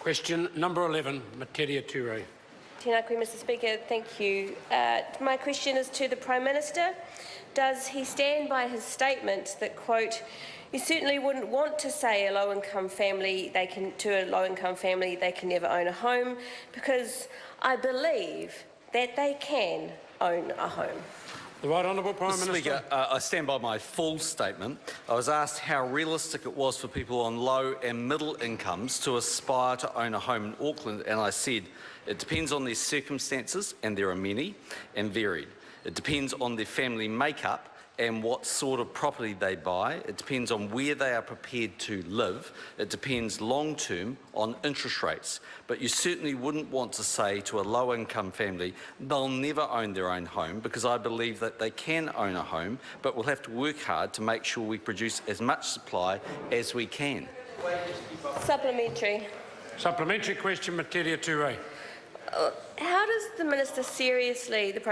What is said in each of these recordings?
Question number 11, Metiria Turei. Tēnā koe, Mr Speaker. Thank you. My question is to the Prime Minister. Does he stand by his statement that, quote, "You certainly wouldn't want to say a low-income family they can never own a home, because I believe that they can own a home"? The Right Honourable Prime Minister. Speaker, I stand by my full statement. I was asked how realistic it was for people on low and middle incomes to aspire to own a home in Auckland, and I said it depends on their circumstances, and there are many and varied. It depends on their family makeup and what sort of property they buy. It depends on where they are prepared to live. It depends long-term on interest rates. But you certainly wouldn't want to say to a low-income family, they'll never own their own home, because I believe that they can own a home, but we'll have to work hard to make sure we produce as much supply as we can. Supplementary. Supplementary question, Metiria Turei. How does the Prime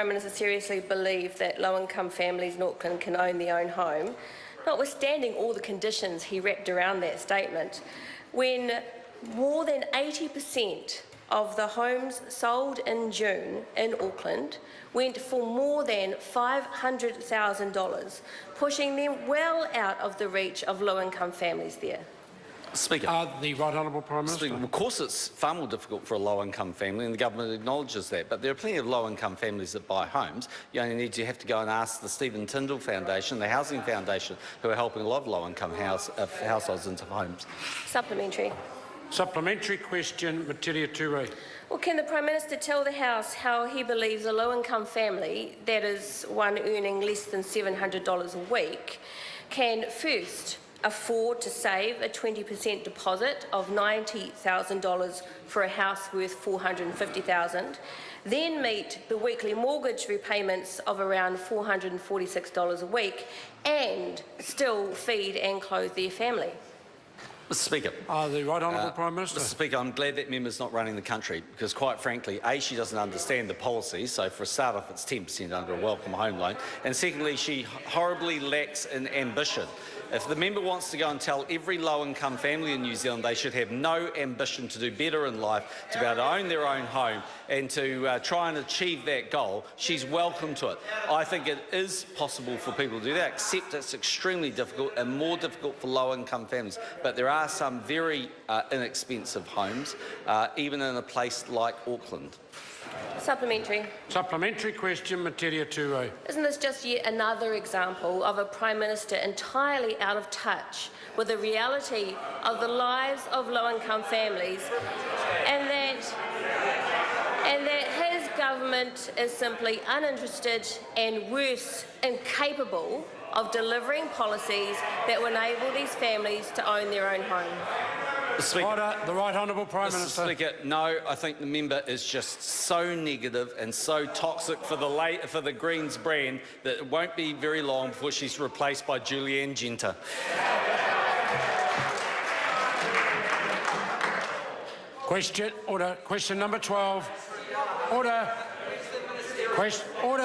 Minister seriously believe that low-income families in Auckland can own their own home, notwithstanding all the conditions he wrapped around that statement, when more than 80% of the homes sold in June in Auckland went for more than $500,000, pushing them well out of the reach of low-income families there? Speaker. The Right Honourable Prime Minister. Speaker, of course it's far more difficult for a low-income family, and the government acknowledges that, but there are plenty of low-income families that buy homes. You only have to go and ask the Stephen Tindall Foundation, the Housing Foundation, who are helping a lot of low-income households into homes. Supplementary. Supplementary question, Metiria Turei. Well, can the Prime Minister tell the House how he believes a low-income family, that is one earning less than $700 a week, can first afford to save a 20% deposit of $90,000 for a house worth $450,000, then meet the weekly mortgage repayments of around $446 a week, and still feed and clothe their family? Mr Speaker. The Right Honourable Prime Minister. Mr Speaker, I'm glad that member's not running the country, because quite frankly, A, she doesn't understand the policy, so for a start off it's 10% under a welcome home loan, and secondly, she horribly lacks in ambition. If the member wants to go and tell every low-income family in New Zealand they should have no ambition to do better in life, to be able to own their own home and to try and achieve that goal, she's welcome to it. I think it is possible for people to do that, except it's extremely difficult and more difficult for low-income families. But there are some very inexpensive homes, even in a place like Auckland. Supplementary. Supplementary question, Metiria Turei. Isn't this just yet another example of a Prime Minister entirely out of touch with the reality of the lives of low-income families, and that his government is simply uninterested and, worse, incapable of delivering policies that will enable these families to own their own home? Order. The Right Honourable Prime Minister. Mr Speaker, no, I think the member is just so negative and so toxic for the Greens brand that it won't be very long before she's replaced by Julianne Genter. Question. Order. Question number 12. Order. Order.